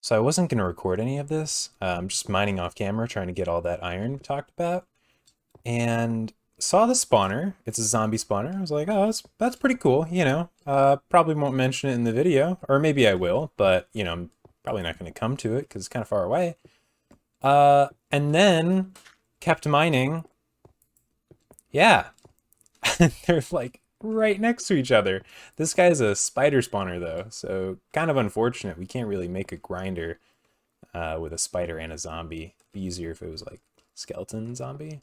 So I wasn't going to record any of this. I'm just mining off camera, trying to get all that iron we talked about, and saw the spawner. It's a zombie spawner. I was like, oh, that's pretty cool. Probably won't mention it in the video, or maybe I will, but I'm probably not going to come to it because it's kind of far away. And then kept mining. Yeah, they're like right next to each other. This guy's a spider spawner though, so kind of unfortunate. We can't really make a grinder with a spider and a zombie. Be easier if it was like skeleton zombie.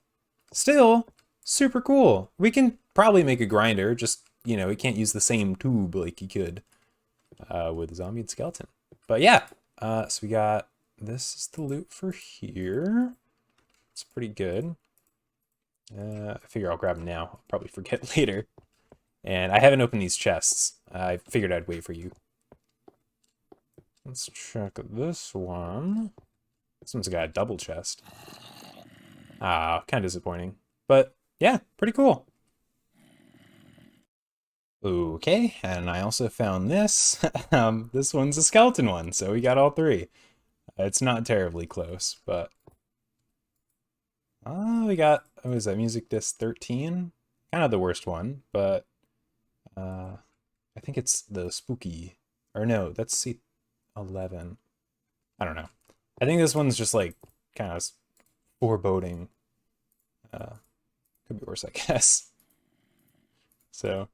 Still, super cool. We can probably make a grinder, just, we can't use the same tube like you could with zombie and skeleton. But yeah, so we got, this is the loot for here. It's pretty good. I figure I'll grab them now. I'll probably forget later. And I haven't opened these chests. I figured I'd wait for you. Let's check this one. This one's got a double chest. Ah, kind of disappointing. But yeah, pretty cool. Okay, and I also found this. This one's a skeleton one, so we got all three. It's not terribly close, but we got, what was that, music disc 13? Kind of the worst one, but I think it's the spooky, or no, that's C11. I don't know. I think this one's just like kind of foreboding. Could be worse, I guess. So,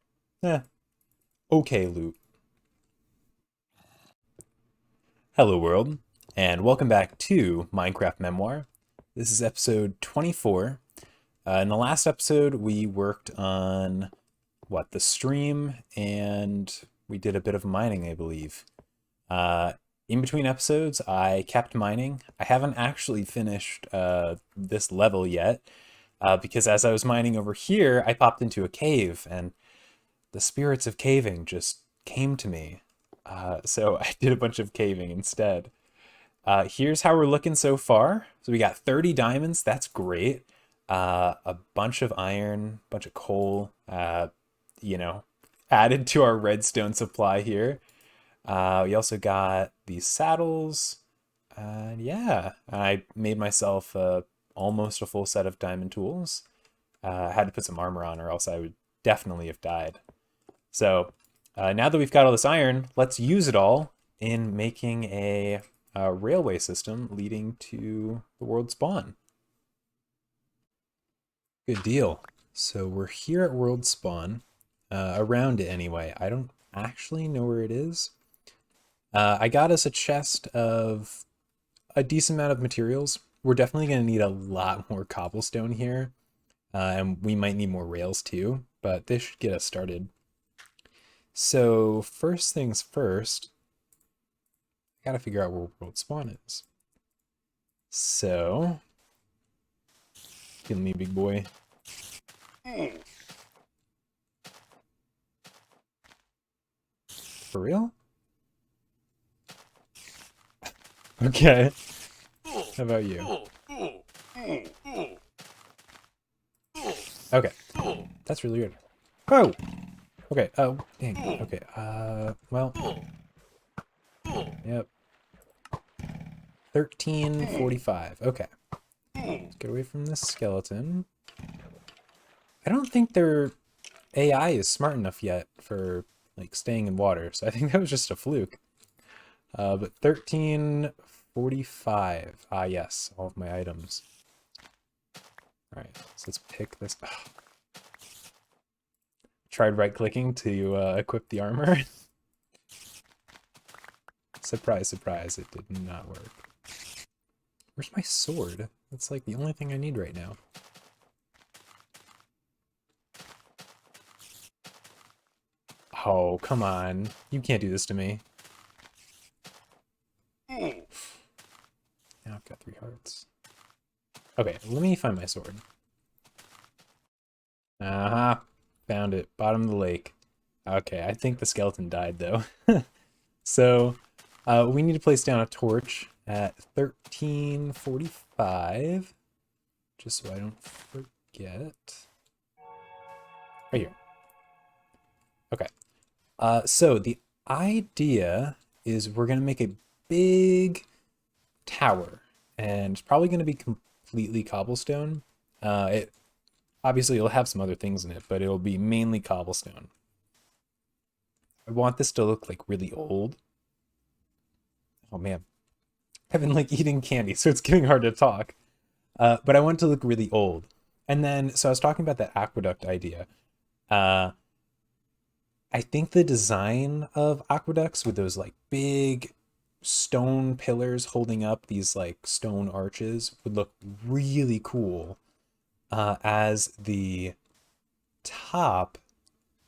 okay loot. Hello world, and welcome back to Minecraft Memoir. This is episode 24. In the last episode, we worked on, the stream, and we did a bit of mining, I believe. In between episodes, I kept mining. I haven't actually finished this level yet, because as I was mining over here, I popped into a cave, and the spirits of caving just came to me. So I did a bunch of caving instead. Here's how we're looking so far. So we got 30 diamonds. That's great. A bunch of iron, bunch of coal, added to our redstone supply here. We also got these saddles. Yeah, I made myself almost a full set of diamond tools. I had to put some armor on or else I would definitely have died. So now that we've got all this iron, let's use it all in making a railway system leading to the world spawn. Good deal. So we're here at world spawn, around it anyway. I don't actually know where it is. I got us a chest of a decent amount of materials. We're definitely going to need a lot more cobblestone here, and we might need more rails too, but this should get us started. So first things first, I gotta figure out where world spawn is. So, kill me, big boy. For real? Okay. How about you? Okay. That's really weird. Oh! Okay, dang. Okay, well. Yep. 1345. Okay. Let's get away from this skeleton. I don't think their AI is smart enough yet for, like, staying in water, so I think that was just a fluke. But 1345. Ah, yes, all of my items. Alright, so let's pick this. Ugh. Tried right-clicking to equip the armor. Surprise, surprise, it did not work. Where's my sword? That's like the only thing I need right now. Oh, come on. You can't do this to me. Now I've got 3 hearts. Okay, let me find my sword. Aha, found it. Bottom of the lake. Okay, I think the skeleton died though. So, we need to place down a torch at 1345, just so I don't forget. Right here. Okay. So the idea is we're gonna make a big tower, and it's probably going to be completely cobblestone. It obviously it'll have some other things in it, but it'll be mainly cobblestone. I want this to look like really old. Oh man, I've been like eating candy, so it's getting hard to talk. But I want it to look really old. And then, so I was talking about that aqueduct idea. Uh, I think the design of aqueducts with those like big stone pillars holding up these like stone arches would look really cool as the top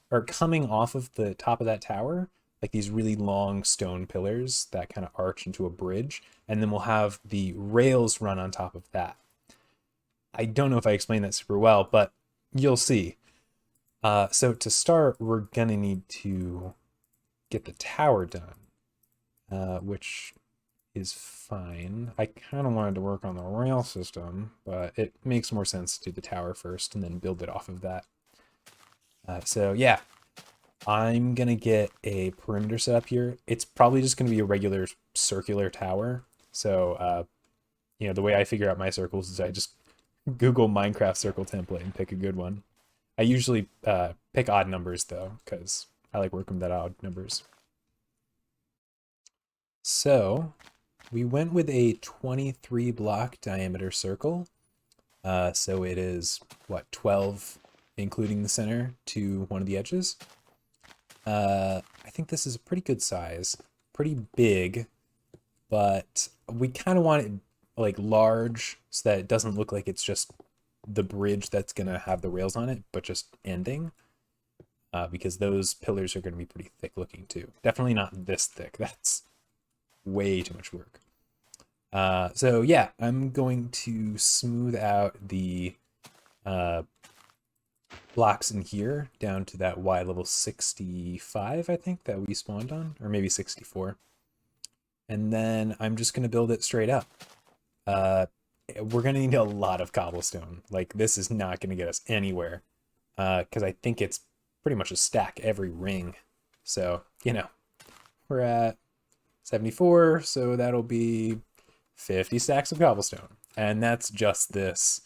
or coming off of the top of that tower, like these really long stone pillars that kind of arch into a bridge, and then we'll have the rails run on top of that. I don't know if I explained that super well, but you'll see. So to start, we're gonna need to get the tower done, which is fine. I kind of wanted to work on the rail system, but it makes more sense to do the tower first and then build it off of that. So yeah, I'm gonna get a perimeter set up here. It's probably just gonna be a regular circular tower. So you know, the way I figure out my circles is I just Google Minecraft circle template and pick a good one. I usually pick odd numbers though, because I like working with that odd numbers. So we went with a 23 block diameter circle. So it is, what, 12, including the center, to one of the edges. I think this is a pretty good size, pretty big, but we kind of want it like large so that it doesn't look like it's just the bridge that's going to have the rails on it, but just ending. Because those pillars are going to be pretty thick looking too. Definitely not this thick. That's way too much work. So yeah, I'm going to smooth out the blocks in here down to that Y level 65, I think, that we spawned on, or maybe 64. And then I'm just going to build it straight up. We're going to need a lot of cobblestone. Like, this is not going to get us anywhere, because I think it's pretty much a stack every ring. So, you know, we're at 74, so that'll be 50 stacks of cobblestone. And that's just this.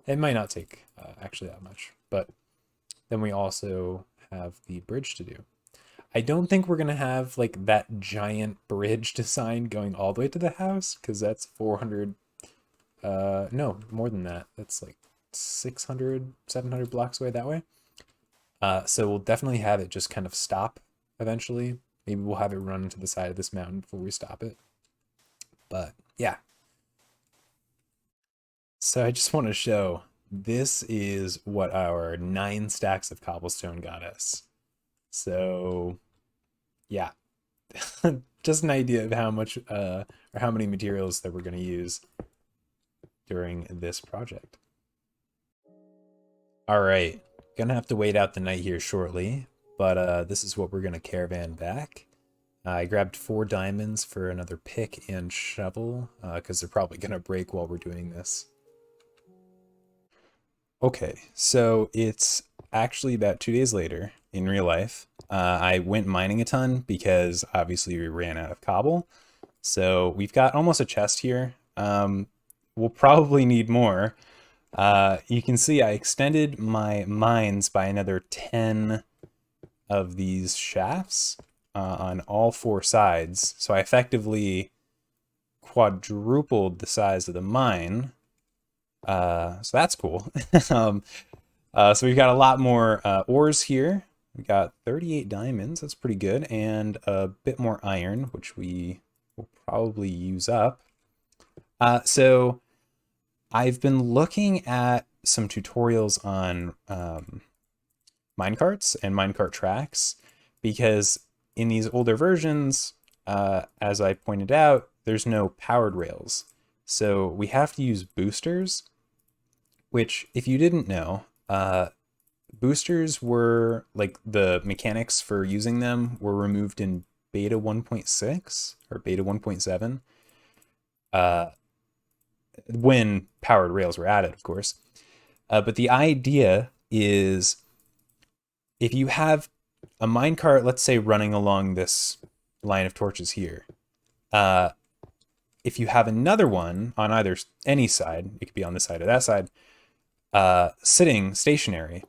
It might not take actually that much, but then we also have the bridge to do. I don't think we're going to have like that giant bridge design going all the way to the house, because that's 400, no, more than that. That's like 600, 700 blocks away that way. So we'll definitely have it just kind of stop eventually. Maybe we'll have it run into the side of this mountain before we stop it. But yeah. So I just want to show, this is what our 9 stacks of cobblestone got us. So yeah, just an idea of how much or how many materials that we're going to use during this project. All right, gonna have to wait out the night here shortly, but this is what we're gonna caravan back. I grabbed 4 diamonds for another pick and shovel, because they're probably gonna break while we're doing this. Okay, so it's actually about 2 days later in real life. I went mining a ton because obviously we ran out of cobble. So we've got almost a chest here. We'll probably need more. You can see I extended my mines by another 10 of these shafts on all 4 sides. So I effectively quadrupled the size of the mine. So that's cool. So we've got a lot more ores here. We got 38 diamonds. That's pretty good. And a bit more iron, which we will probably use up. So I've been looking at some tutorials on minecarts and minecart tracks, because in these older versions, as I pointed out, there's no powered rails. So we have to use boosters, which, if you didn't know, boosters were, like, the mechanics for using them were removed in beta 1.6 or beta 1.7. When powered rails were added, of course. But the idea is, if you have a minecart, let's say, running along this line of torches here, If you have another one on any side, it could be on this side or that side, sitting stationary,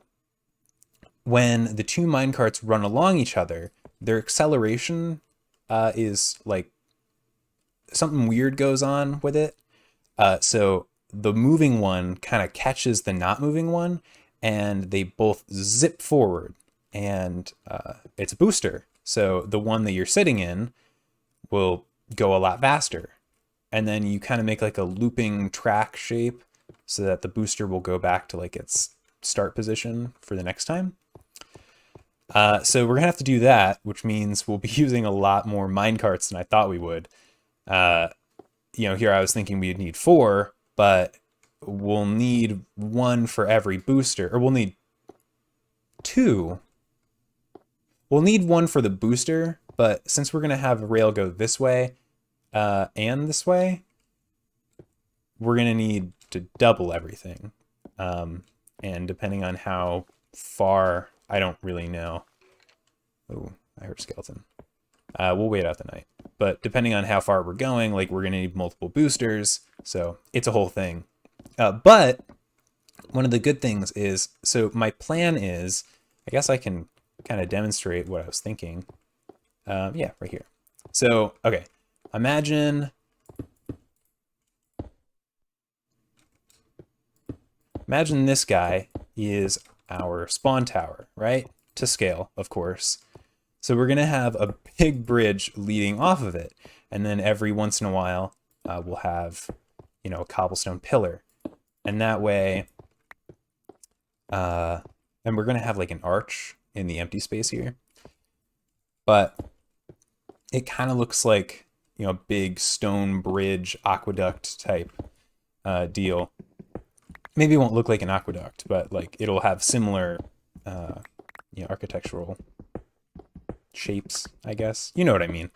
when the two minecarts run along each other, their acceleration is like something weird goes on with it. So the moving one kind of catches the not moving one, and they both zip forward, and it's a booster. So the one that you're sitting in will go a lot faster. And then you kind of make like a looping track shape so that the booster will go back to like its start position for the next time. So we're gonna have to do that, which means we'll be using a lot more minecarts than I thought we would. Here I was thinking we'd need 4, but we'll need 1 for every booster, or we'll need 2. We'll need 1 for the booster, but since we're gonna have a rail go this way and this way, we're gonna need to double everything. And depending on how far, I don't really know. Oh, I heard skeleton. We'll wait out the night. But depending on how far we're going, like we're gonna need multiple boosters. So it's a whole thing. But one of the good things is, so my plan is, I guess I can kind of demonstrate what I was thinking. Yeah, right here. So, okay, imagine this guy is our spawn tower, right? To scale, of course. So we're gonna have a big bridge leading off of it. And then every once in a while, we'll have, a cobblestone pillar. And that way, and we're gonna have like an arch in the empty space here. But it kind of looks like, a big stone bridge aqueduct type deal. Maybe it won't look like an aqueduct, but like it'll have similar, architectural shapes, I guess. You know what I mean.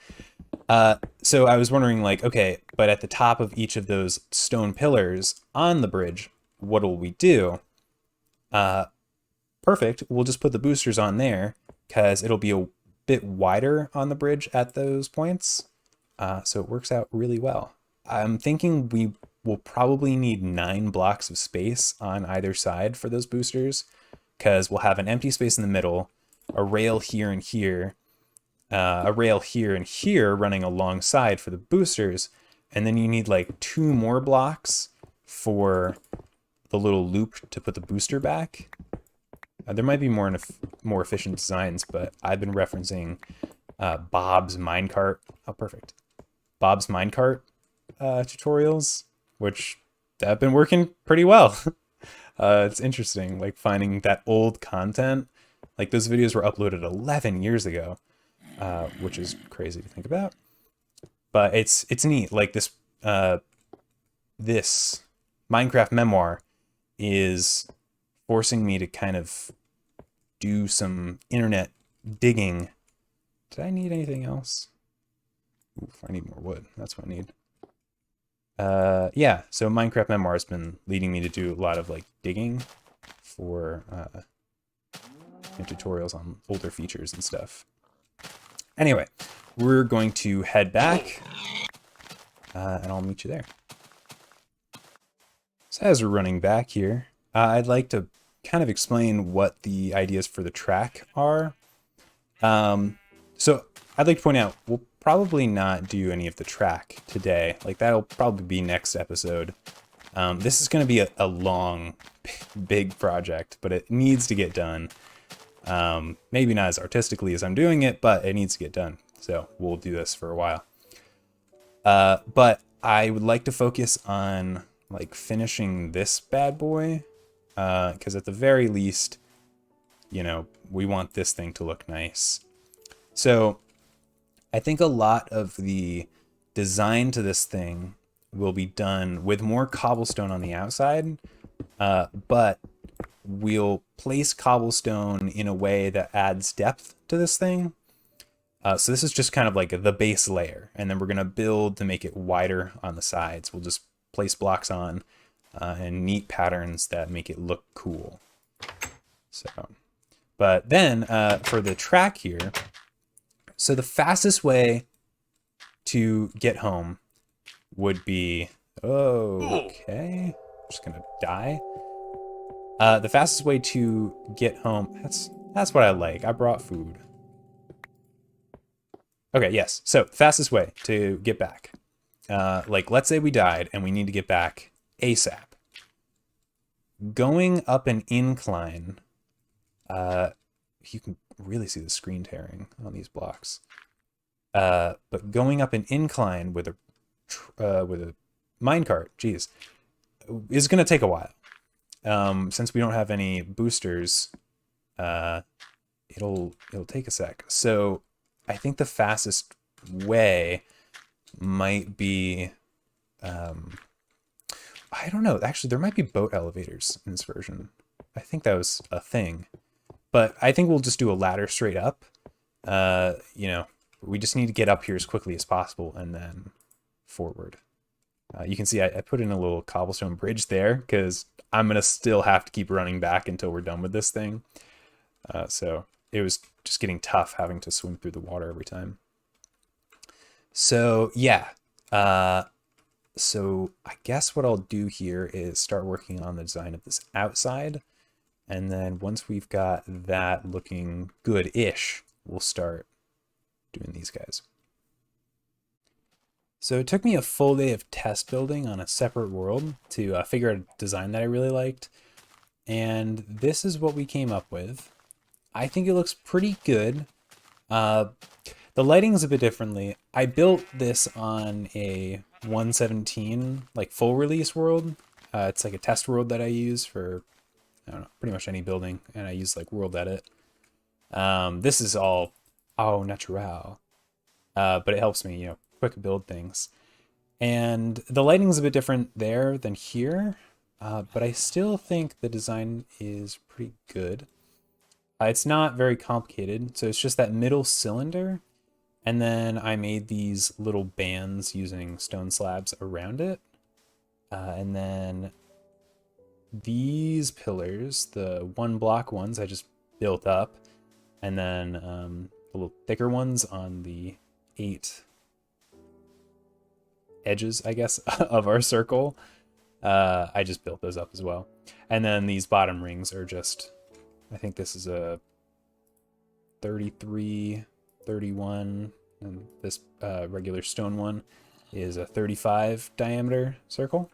So I was wondering, like, okay, but at the top of each of those stone pillars on the bridge, what will we do? Perfect. We'll just put the boosters on there because it'll be a bit wider on the bridge at those points. So it works out really well. I'm thinking we will probably need 9 blocks of space on either side for those boosters, because we'll have an empty space in the middle, a rail here and here, a rail here and here running alongside for the boosters, and then you need like 2 more blocks for the little loop to put the booster back. There might be more efficient designs, but I've been referencing Bob's minecart. Oh, perfect. Bob's minecart tutorials, which have been working pretty well. It's interesting, like finding that old content. Like those videos were uploaded 11 years ago, which is crazy to think about. But it's neat. Like this this Minecraft Memoir is forcing me to kind of do some internet digging. Did I need anything else? Oof, I need more wood. That's what I need. Yeah, so Minecraft Memoir has been leading me to do a lot of like digging for tutorials on older features and stuff. Anyway, we're going to head back and I'll meet you there. So as we're running back here, I'd like to kind of explain what the ideas for the track are. So I'd like to point out, we'll probably not do any of the track today. Like that'll probably be next episode. This is going to be a long, big project, but it needs to get done. Maybe not as artistically as I'm doing it, but it needs to get done. So we'll do this for a while. But I would like to focus on like finishing this bad boy. Because at the very least, we want this thing to look nice. So I think a lot of the design to this thing will be done with more cobblestone on the outside, but we'll place cobblestone in a way that adds depth to this thing. So this is just kind of like the base layer, and then we're going to build to make it wider on the sides. We'll just place blocks on and neat patterns that make it look cool. So, but then for the track here, so the fastest way to get home would be... Okay. Just gonna die. The fastest way to get home... That's what I like. I brought food. Okay, yes. So, fastest way to get back. Like, let's say we died and we need to get back ASAP. Going up an incline... you can really see the screen tearing on these blocks. But going up an incline with a minecart, geez, is going to take a while. Since we don't have any boosters, it'll take a sec. So I think the fastest way might be, I don't know. Actually, there might be boat elevators in this version. I think that was a thing. But I think we'll just do a ladder straight up. You know, we just need to get up here as quickly as possible and then forward. You can see I put in a little cobblestone bridge there because I'm going to still have to keep running back until we're done with this thing. So it was just getting tough having to swim through the water every time. So yeah, so I guess what I'll do here is start working on the design of this outside. And then once we've got that looking good-ish, we'll start doing these guys. So it took me a full day of test building on a separate world to figure out a design that I really liked. And this is what we came up with. I think it looks pretty good. The lighting's a bit differently. I built this on a 1.17 like full release world. It's like a test world that I use for, I don't know, pretty much any building, and I use like world edit. This is all au natural, but it helps me, you know, quick build things. And the lighting's a bit different there than here, but I still think the design is pretty good. It's not very complicated, so it's just that middle cylinder, and then I made these little bands using stone slabs around it, and then these pillars, the 1 block ones, I just built up, and then the little thicker ones on the 8 edges, I guess, of our circle, I just built those up as well. And then these bottom rings are just, I think this is a 33, 31, and this regular stone one is a 35 diameter circle.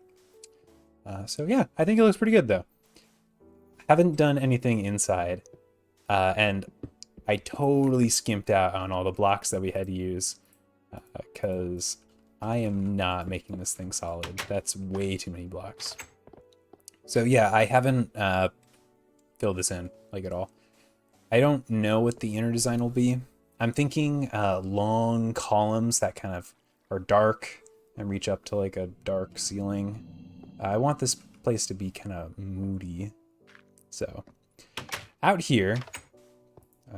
So yeah, I think it looks pretty good though. Haven't done anything inside, and I totally skimped out on all the blocks that we had to use because I am not making this thing solid. That's way too many blocks. So yeah, I haven't filled this in like at all. I don't know what the inner design will be. I'm thinking long columns that kind of are dark and reach up to like a dark ceiling. I want this place to be kind of moody. So out here,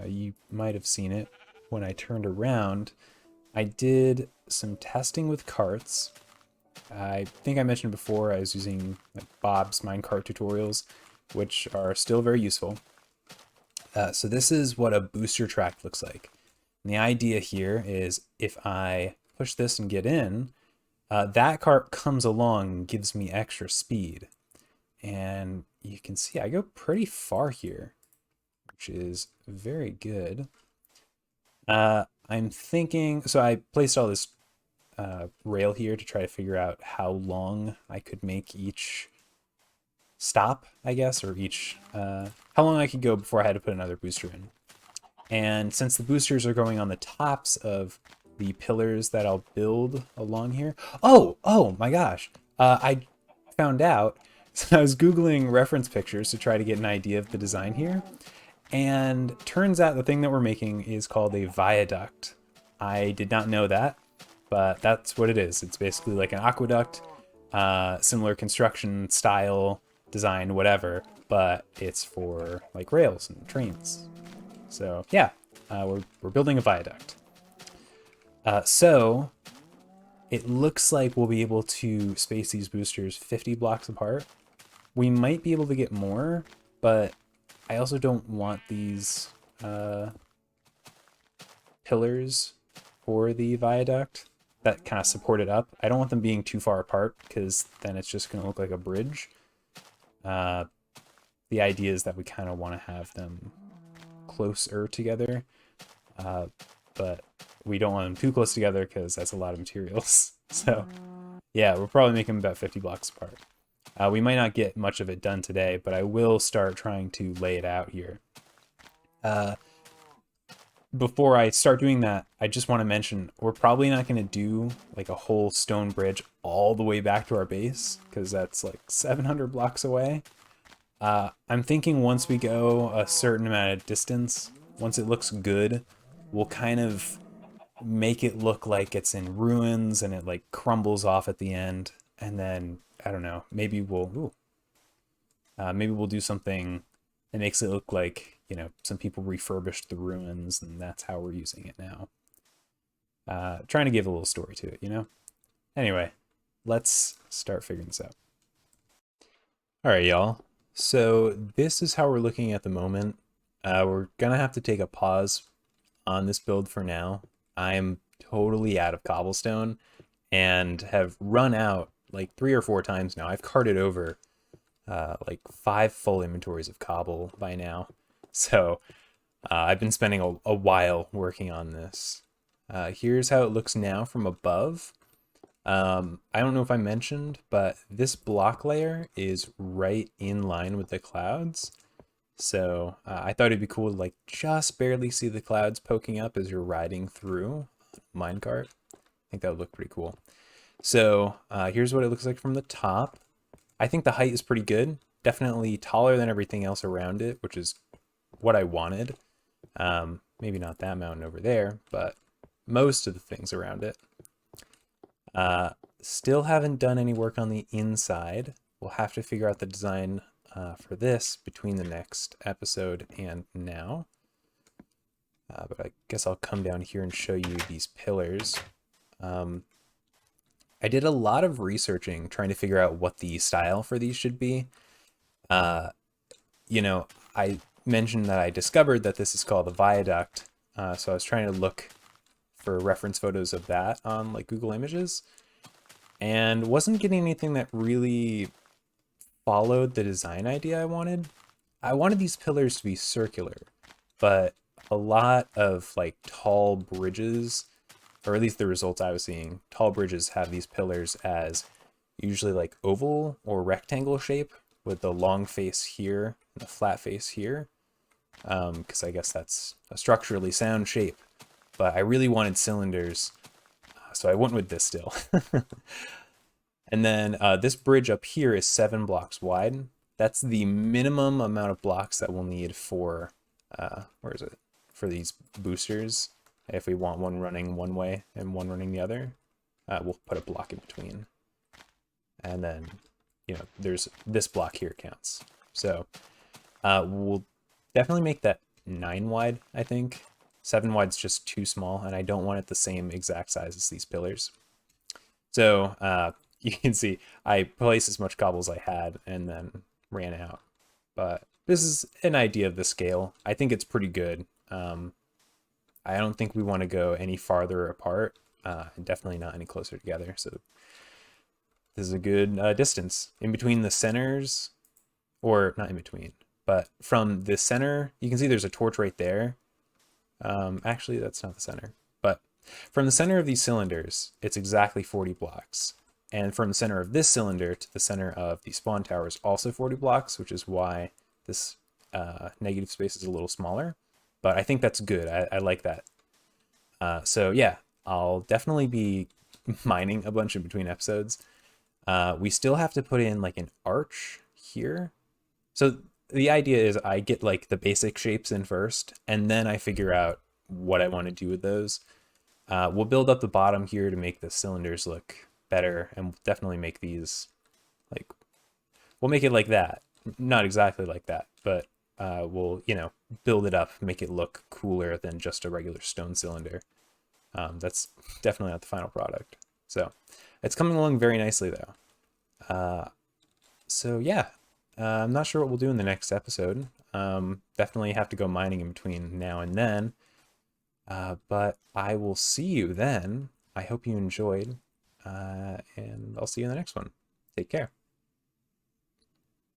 you might have seen it when I turned around. I did some testing with carts. I think I mentioned before I was using like Bob's Minecart tutorials, which are still very useful. So this is what a booster track looks like. And the idea here is if I push this and get in, that cart comes along and gives me extra speed. And you can see I go pretty far here, which is very good. I'm thinking, so I placed all this rail here to try to figure out how long I could make each stop, I guess, or each, how long I could go before I had to put another booster in. And since the boosters are going on the tops of the pillars that I'll build along here. Oh my gosh. I found out, so I was Googling reference pictures to try to get an idea of the design here. And turns out the thing that we're making is called a viaduct. I did not know that, but that's what it is. It's basically like an aqueduct, similar construction style, design, whatever, but it's for like rails and trains. So yeah, we're building a viaduct. So it looks like we'll be able to space these boosters 50 blocks apart. We might be able to get more, but I also don't want these pillars for the viaduct. that kind of support it up. I don't want them being too far apart because then it's just going to look like a bridge. The idea is that we kind of want to have them closer together, but we don't want them too close together because that's a lot of materials. So yeah, we're probably making them about 50 blocks apart. We might not get much of it done today, but I will start trying to lay it out here. Before I start doing that, I just want to mention we're probably not going to do like a whole stone bridge all the way back to our base because that's like 700 blocks away. I'm thinking once we go a certain amount of distance, once it looks good, we'll kind of make it look like it's in ruins and it like crumbles off at the end. And then, I don't know, maybe we'll do something that makes it look like, you know, some people refurbished the ruins and that's how we're using it now. Trying to give a little story to it, you know? Anyway, let's start figuring this out. All right, y'all. So this is how we're looking at the moment. We're gonna have to take a pause on this build for now. I'm totally out of cobblestone and have run out like 3 or 4 times now. I've carted over like 5 full inventories of cobble by now. So I've been spending a while working on this. Here's how it looks now from above. I don't know if I mentioned, but this block layer is right in line with the clouds. So I thought it'd be cool to like just barely see the clouds poking up as you're riding through a minecart. I think that would look pretty cool. So here's what it looks like from the top. I think the height is pretty good. Definitely taller than everything else around it, which is what I wanted. Maybe not that mountain over there, but most of the things around it. Still haven't done any work on the inside. We'll have to figure out the design for this between the next episode and now. But I guess I'll come down here and show you these pillars. I did a lot of researching trying to figure out what the style for these should be. You know, I mentioned that I discovered that this is called a viaduct. So I was trying to look for reference photos of that on like Google Images and wasn't getting anything that really followed the design idea I wanted. I wanted these pillars to be circular, but a lot of like tall bridges, or at least the results I was seeing, tall bridges have these pillars as usually like oval or rectangle shape with the long face here and the flat face here. Because I guess that's a structurally sound shape. But I really wanted cylinders, so I went with this still. And then this bridge up here is 7 blocks wide. That's the minimum amount of blocks that we'll need for, where is it? For these boosters. If we want one running one way and one running the other, we'll put a block in between. And then, you know, there's this block here counts. So we'll definitely make that 9 wide, I think. 7 wide's just too small, and I don't want it the same exact size as these pillars. So you can see I placed as much cobble as I had and then ran out. But this is an idea of the scale. I think it's pretty good. I don't think we want to go any farther apart, and definitely not any closer together. So this is a good distance in between the centers, or not in between, but from the center, you can see there's a torch right there. Actually, that's not the center, but from the center of these cylinders, it's exactly 40 blocks. And from the center of this cylinder to the center of the spawn tower is also 40 blocks, which is why this negative space is a little smaller. But I think that's good. I like that. So yeah, I'll definitely be mining a bunch in between episodes. We still have to put in like an arch here. So the idea is I get like the basic shapes in first, and then I figure out what I want to do with those. We'll build up the bottom here to make the cylinders look better, and we'll definitely make these like, we'll make it like that. Not exactly like that, but we'll, you know, build it up, make it look cooler than just a regular stone cylinder. That's definitely not the final product. So it's coming along very nicely though. So yeah, I'm not sure what we'll do in the next episode. Definitely have to go mining in between now and then. But I will see you then I hope you enjoyed, and I'll see you in the next one. Take care.